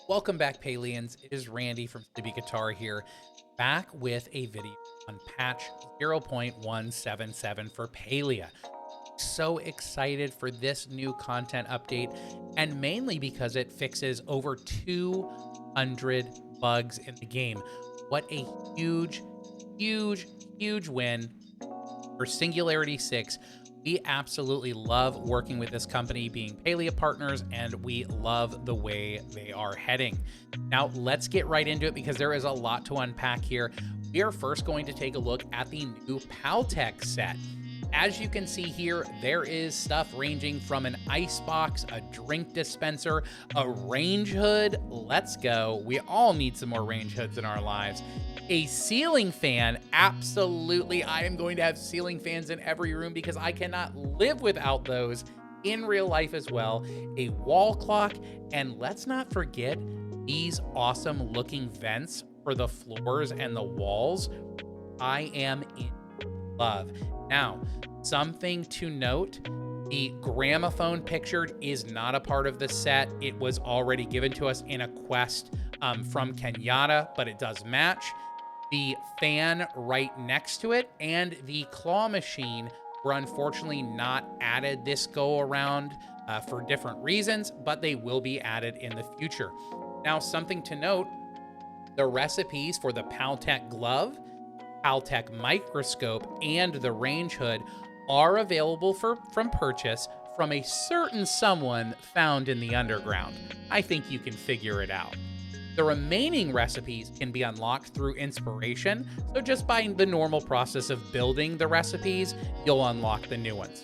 Welcome back, Palians. It is Randy from Stibby Guitar here, back with a video on patch 0.177 for Palia. So excited for this new content update, and mainly because it fixes over 200 bugs in the game. What a huge, huge, huge win for Singularity 6. We absolutely love working with this company, being Palia partners, and we love the way they are heading. Now, let's get right into it because there is a lot to unpack here. We are first going to take a look at the new Paltech set. As you can see here, there is stuff ranging from an icebox, a drink dispenser, a range hood. Let's go. We all need some more range hoods in our lives. A ceiling fan. Absolutely. I am going to have ceiling fans in every room because I cannot live without those in real life as well. A wall clock. And let's not forget these awesome looking vents for the floors and the walls. I am in love. Now, something to note, the gramophone pictured is not a part of the set. It was already given to us in a quest from Kenyatta, but it does match. The fan right next to it and the claw machine were unfortunately not added this go around for different reasons, but they will be added in the future. Now, something to note, the recipes for the Paltech glove, Paltech microscope, and the range hood are available from purchase from a certain someone found in the underground. I think you can figure it out. The remaining recipes can be unlocked through inspiration, so just by the normal process of building the recipes, you'll unlock the new ones.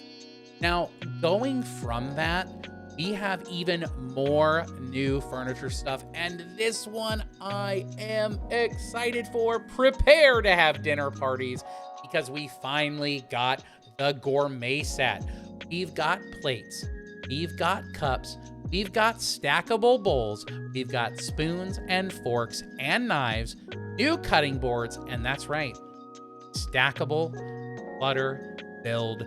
Now, going from that, we have even more new furniture stuff, and this one I am excited for. Prepare to have dinner parties because we finally got the gourmet set. We've got plates, we've got cups, we've got stackable bowls, we've got spoons and forks and knives, new cutting boards, and that's right, stackable butter-filled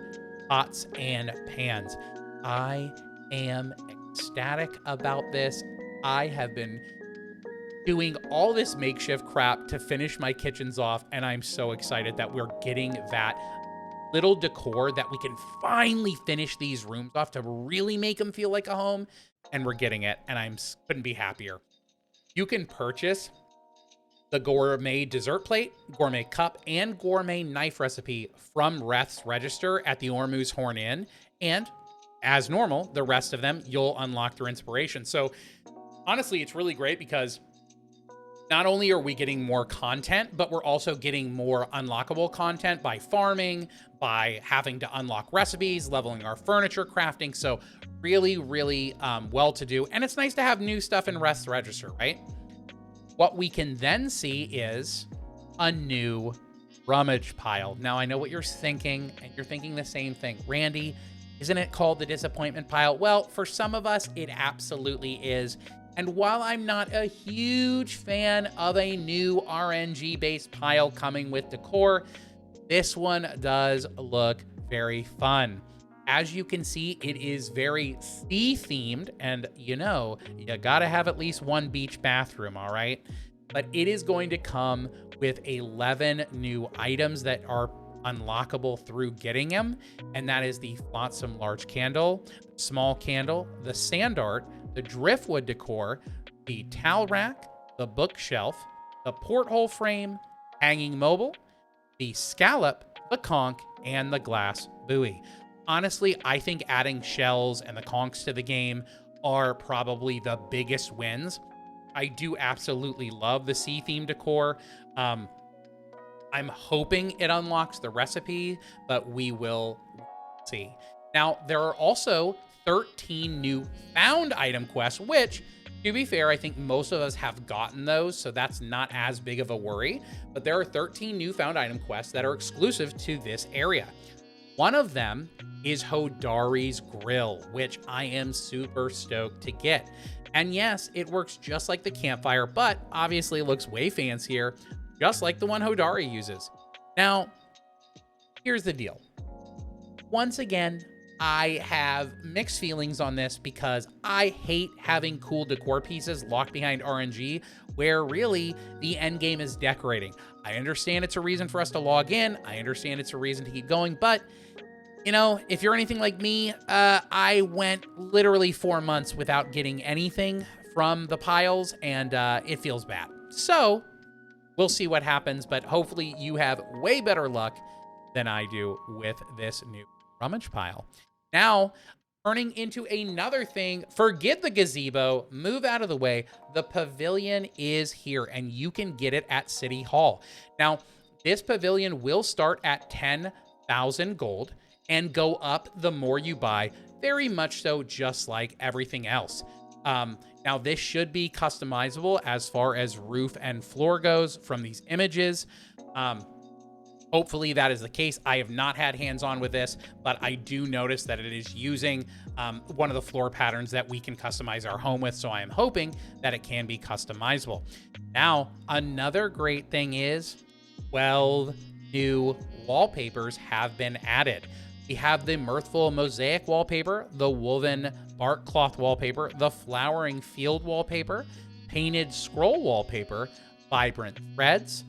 pots and pans. I am ecstatic about this. I have been doing all this makeshift crap to finish my kitchens off, and I'm so excited that we're getting that little decor, that we can finally finish these rooms off to really make them feel like a home, and we're getting it, and I couldn't be happier. You can purchase the gourmet dessert plate, gourmet cup, and gourmet knife recipe from Reth's register at the Ormuz Horn Inn, and as normal, the rest of them you'll unlock through inspiration. So honestly, it's really great because not only are we getting more content, but we're also getting more unlockable content by farming, by having to unlock recipes, leveling our furniture, crafting. So really, really well to do. And it's nice to have new stuff in Reth's register, right? What we can then see is a new Rummage Pile. Now, I know what you're thinking, and you're thinking the same thing. Randy, isn't it called the Disappointment Pile? Well, for some of us, it absolutely is. And while I'm not a huge fan of a new RNG-based pile coming with decor, this one does look very fun. As you can see, it is very sea-themed, and you know, you gotta have at least one beach bathroom, all right? But it is going to come with 11 new items that are unlockable through getting them, and that is the Flotsam large candle, small candle, the sand art, the driftwood decor, the towel rack, the bookshelf, the porthole frame, hanging mobile, the scallop, the conch, and the glass buoy. Honestly, I think adding shells and the conchs to the game are probably the biggest wins. I do absolutely love the sea theme decor. I'm hoping it unlocks the recipe, but we will see. Now, there are also 13 new found item quests, which, to be fair, I think most of us have gotten those, so that's not as big of a worry. But there are 13 new found item quests that are exclusive to this area. One of them is Hodari's Grill, which I am super stoked to get. And yes, it works just like the campfire, but obviously it looks way fancier, just like the one Hodari uses. Now, here's the deal. Once again, I have mixed feelings on this because I hate having cool decor pieces locked behind RNG where really the end game is decorating. I understand it's a reason for us to log in. I understand it's a reason to keep going, but you know, if you're anything like me, I went literally 4 months without getting anything from the piles, and it feels bad. So we'll see what happens, but hopefully you have way better luck than I do with this new rummage pile. Now, turning into another thing, forget the gazebo, move out of the way. The pavilion is here, and you can get it at City Hall. Now, this pavilion will start at 10,000 gold and go up the more you buy, very much so just like everything else. Now, this should be customizable as far as roof and floor goes from these images. Hopefully that is the case. I have not had hands-on with this, but I do notice that it is using one of the floor patterns that we can customize our home with, so I am hoping that it can be customizable. Now, another great thing is 12 new wallpapers have been added. We have the mirthful mosaic wallpaper, the woven bark cloth wallpaper, the flowering field wallpaper, painted scroll wallpaper, vibrant threads,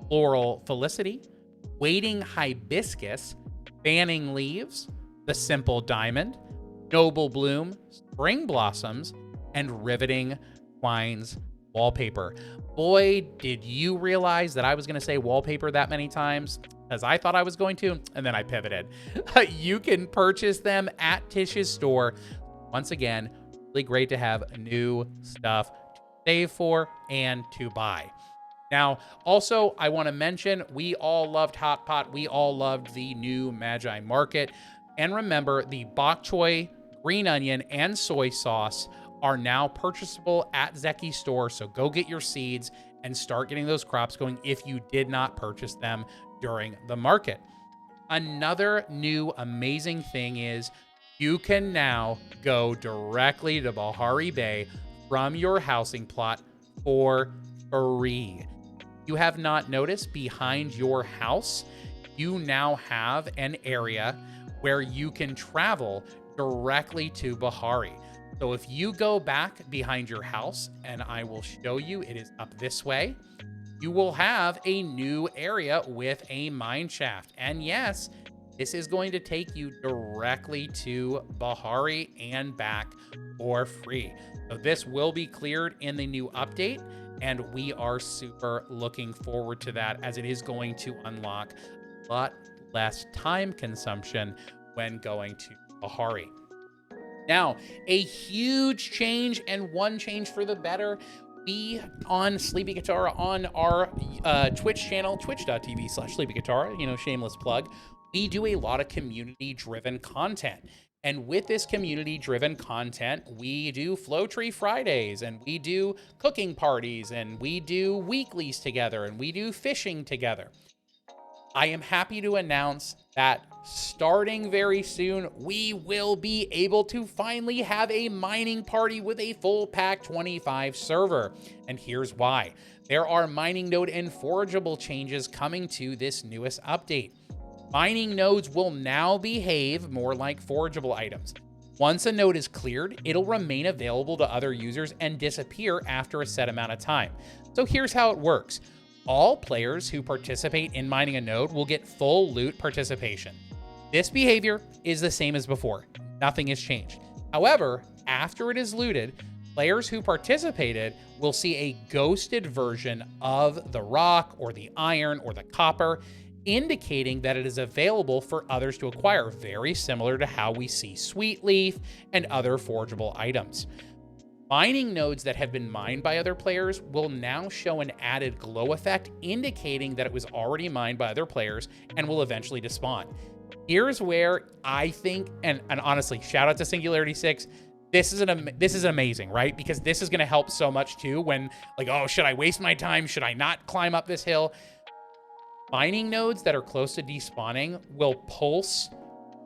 floral felicity, waiting hibiscus, fanning leaves, the simple diamond, noble bloom, spring blossoms, and riveting twines wallpaper. Boy, did you realize that I was going to say wallpaper that many times, as I thought I was going to, and then I pivoted. You can purchase them at Tish's store. Once again, really great to have new stuff to save for and to buy. Now, also, I want to mention, we all loved Hot Pot. We all loved the new Magi Market. And remember, the bok choy, green onion, and soy sauce are now purchasable at Zeki's store. So go get your seeds and start getting those crops going if you did not purchase them during the market. Another new amazing thing is you can now go directly to Bahari Bay from your housing plot for free. You have not noticed, behind your house, you now have an area where you can travel directly to Bahari. So if you go back behind your house, and I will show you, it is up this way, you will have a new area with a mine shaft. And yes, this is going to take you directly to Bahari and back for free. So this will be cleared in the new update, and we are super looking forward to that, as it is going to unlock a lot less time consumption when going to Bahari. Now, a huge change, and one change for the better. We on Sleepy Guitar, on our Twitch channel, twitch.tv/Sleepy Guitar, you know, shameless plug, we do a lot of community-driven content. And with this community-driven content, we do Flow Tree Fridays, and we do cooking parties, and we do weeklies together, and we do fishing together. I am happy to announce that starting very soon, we will be able to finally have a mining party with a full pack 25 server. And here's why. There are mining node and forageable changes coming to this newest update. Mining nodes will now behave more like forageable items. Once a node is cleared, it'll remain available to other users and disappear after a set amount of time. So here's how it works. All players who participate in mining a node will get full loot participation. This behavior is the same as before. Nothing has changed. However, after it is looted, players who participated will see a ghosted version of the rock or the iron or the copper, indicating that it is available for others to acquire, very similar to how we see Sweet Leaf and other forageable items. Mining nodes that have been mined by other players will now show an added glow effect, indicating that it was already mined by other players and will eventually despawn. Here's where I think, and honestly, shout out to Singularity 6, this is amazing, right? Because this is going to help so much too when, like, oh, should I waste my time? Should I not climb up this hill? Mining nodes that are close to despawning will pulse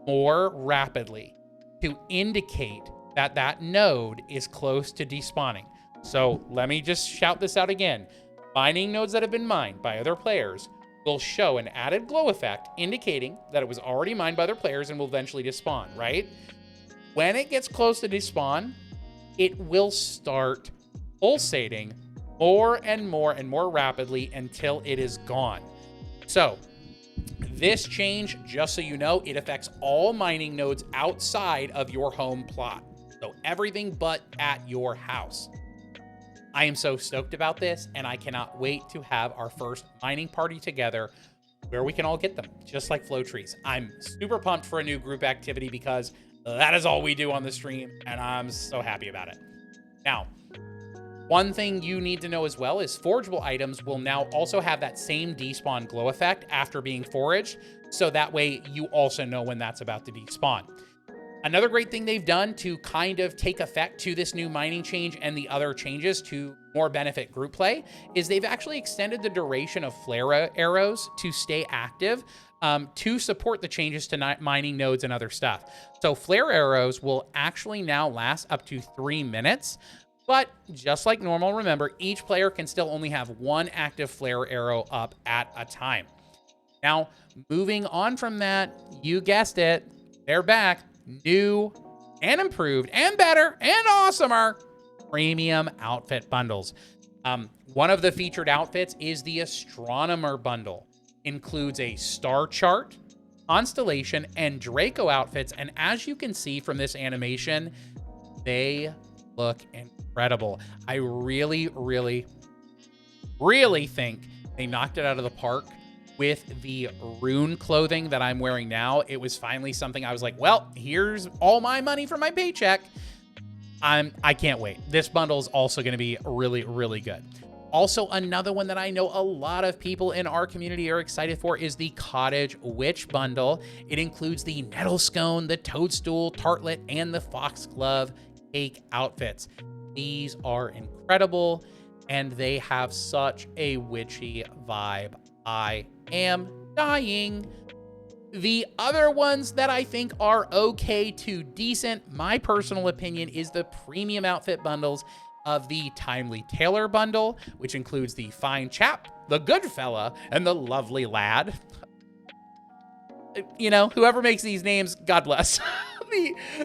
more rapidly to indicate that that node is close to despawning. So let me just shout this out again. Mining nodes that have been mined by other players will show an added glow effect indicating that it was already mined by their players and will eventually despawn, right? When it gets close to despawn, it will start pulsating more and more and more rapidly until it is gone. So this change, just so you know, it affects all mining nodes outside of your home plot. So everything but at your house. I am so stoked about this, and I cannot wait to have our first mining party together where we can all get them, just like flow trees. I'm super pumped for a new group activity because that is all we do on the stream, and I'm so happy about it. Now, one thing you need to know as well is forageable items will now also have that same despawn glow effect after being foraged, so that way you also know when that's about to despawn. Another great thing they've done to kind of take effect to this new mining change and the other changes to more benefit group play is they've actually extended the duration of flare arrows to stay active to support the changes to mining nodes and other stuff. So flare arrows will actually now last up to 3 minutes. But just like normal, remember, each player can still only have one active flare arrow up at a time. Now, moving on from that, you guessed it, they're back. New and improved and better and awesomer premium outfit bundles. One of the featured outfits is the Astronomer bundle. Includes a star chart, constellation, and Draco outfits. And as you can see from this animation, they look incredible. I really, really, really think they knocked it out of the park with the rune clothing that I'm wearing now. It was finally something I was like, well, here's all my money for my paycheck. I can't wait. This bundle is also going to be really, really good. Also, another one that I know a lot of people in our community are excited for is the Cottage Witch bundle. It includes the Nettle Scone, the Toadstool Tartlet, and the Foxglove Cake outfits. These are incredible, and they have such a witchy vibe. I am dying. The other ones that I think are okay to decent, my personal opinion, is the premium outfit bundles of the Timely Tailor bundle, which includes the Fine Chap, the Good Fella, and the Lovely Lad. You know, whoever makes these names, God bless.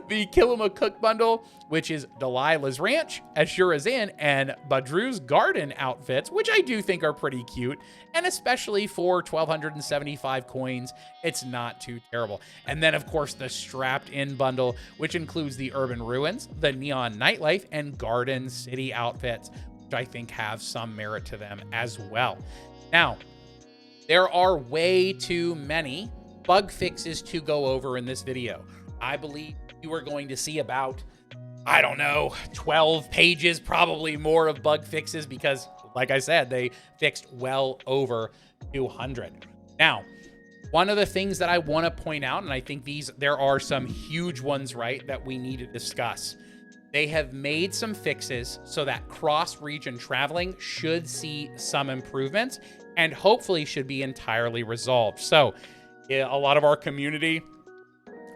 the Killama Cook bundle, which is Delilah's Ranch, Ashura's Inn, and Badru's Garden outfits, which I do think are pretty cute. And especially for 1,275 coins, it's not too terrible. And then, of course, the Strapped In bundle, which includes the Urban Ruins, the Neon Nightlife, and Garden City outfits, which I think have some merit to them as well. Now, there are way too many bug fixes to go over in this video. I believe you are going to see about, I don't know, 12 pages, probably more of bug fixes because, like I said, they fixed well over 200. Now, one of the things that I want to point out, and I think there are some huge ones, right, that we need to discuss. They have made some fixes so that cross-region traveling should see some improvements and hopefully should be entirely resolved. So, a lot of our community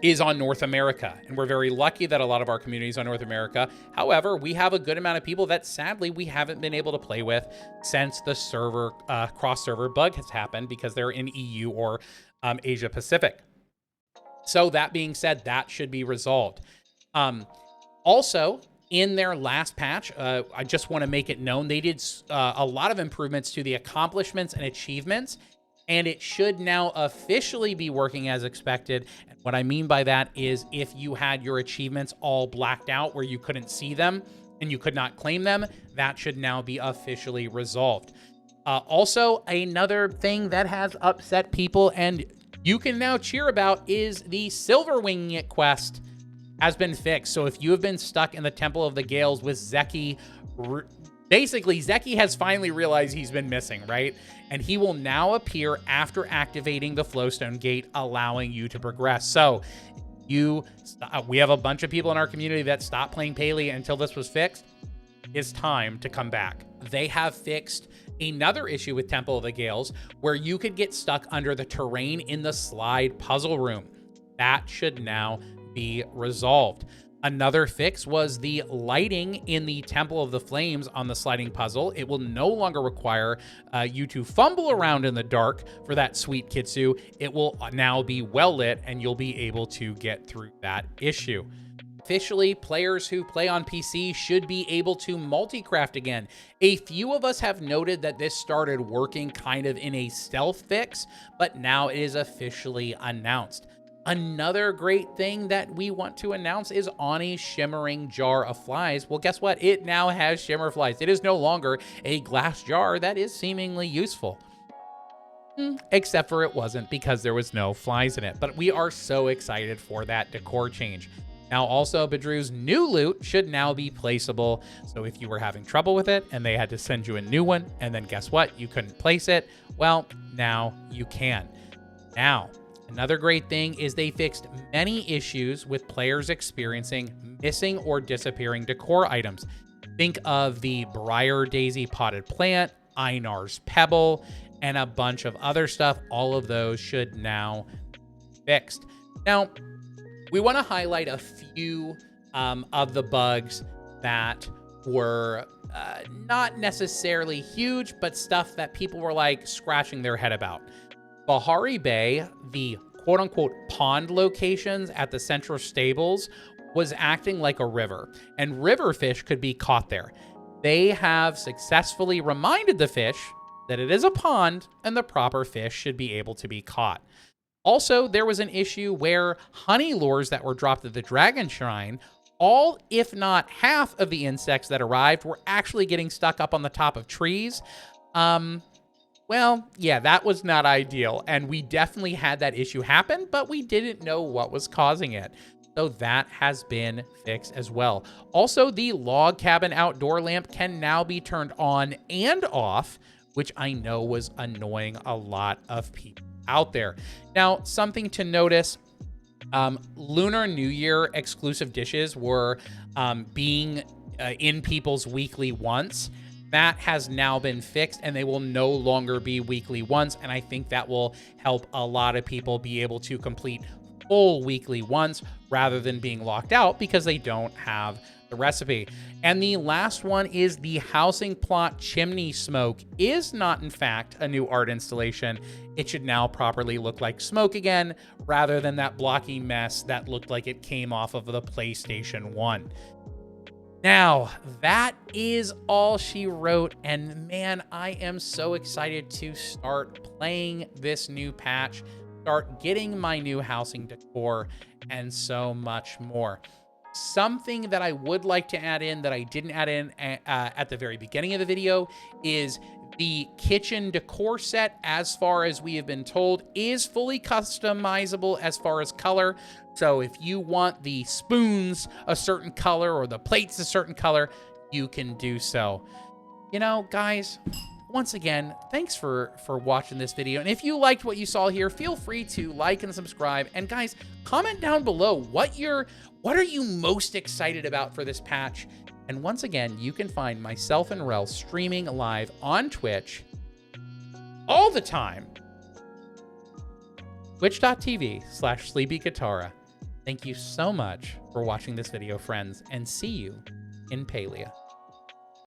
is on North America, and we're very lucky that a lot of our community is on North America. However, we have a good amount of people that sadly we haven't been able to play with since the server cross-server bug has happened because they're in EU or Asia Pacific. So that being said, that should be resolved. Also, in their last patch, I just want to make it known, they did a lot of improvements to the accomplishments and achievements, and it should now officially be working as expected. And what I mean by that is if you had your achievements all blacked out where you couldn't see them and you could not claim them, that should now be officially resolved. Also, another thing that has upset people and you can now cheer about is the Silver Winging It quest has been fixed. So if you have been stuck in the Temple of the Gales with Zeki, basically Zeki has finally realized he's been missing, right? And he will now appear after activating the Flowstone Gate, allowing you to progress. So we have a bunch of people in our community that stopped playing Palia until this was fixed. It's time to come back. They have fixed another issue with Temple of the Gales where you could get stuck under the terrain in the slide puzzle room. That should now be resolved. Another fix was the lighting in the Temple of the Flames on the sliding puzzle. It will no longer require you to fumble around in the dark for that sweet Kitsu. It will now be well lit, and you'll be able to get through that issue. Officially, players who play on PC should be able to multi-craft again. A few of us have noted that this started working kind of in a stealth fix, but now it is officially announced. Another great thing that we want to announce is Ani's shimmering jar of flies. Well, guess what? It now has shimmer flies. It is no longer a glass jar that is seemingly useful. Except for it wasn't, because there was no flies in it. But we are so excited for that decor change. Now, also, Badrew's new loot should now be placeable. So if you were having trouble with it and they had to send you a new one, and then guess what? You couldn't place it. Well, now you can. Now, another great thing is they fixed many issues with players experiencing missing or disappearing decor items. Think of the Briar Daisy potted plant, Einar's pebble, and a bunch of other stuff. All of those should now be fixed. Now, we want to highlight a few of the bugs that were not necessarily huge, but stuff that people were like scratching their head about. Bahari Bay, the quote-unquote pond locations at the central stables, was acting like a river, and river fish could be caught there. They have successfully reminded the fish that it is a pond and the proper fish should be able to be caught. Also, there was an issue where honey lures that were dropped at the Dragon Shrine, all, if not half, of the insects that arrived were actually getting stuck up on the top of trees. Well, yeah, that was not ideal, and we definitely had that issue happen, but we didn't know what was causing it. So that has been fixed as well. Also, the log cabin outdoor lamp can now be turned on and off, which I know was annoying a lot of people out there. Now, something to notice, Lunar New Year exclusive dishes were being in people's weekly once. That has now been fixed, and they will no longer be weekly once, and I think that will help a lot of people be able to complete full weekly once rather than being locked out because they don't have the recipe. And the last one is the housing plot chimney smoke is not, in fact, a new art installation. It should now properly look like smoke again, rather than that blocky mess that looked like it came off of the PlayStation 1. Now, that is all she wrote, and man, I am so excited to start playing this new patch, start getting my new housing decor, and so much more. Something that I would like to add in that I didn't add in at the very beginning of the video is the kitchen decor set, as far as we have been told, is fully customizable as far as color. So if you want the spoons a certain color or the plates a certain color, you can do so. You know, guys, once again, thanks for watching this video. And if you liked what you saw here, feel free to like and subscribe. And guys, comment down below what are you most excited about for this patch. And once again, you can find myself and Rel streaming live on Twitch all the time. Twitch.tv/SleepyKatara. Thank you so much for watching this video, friends, and see you in Palia.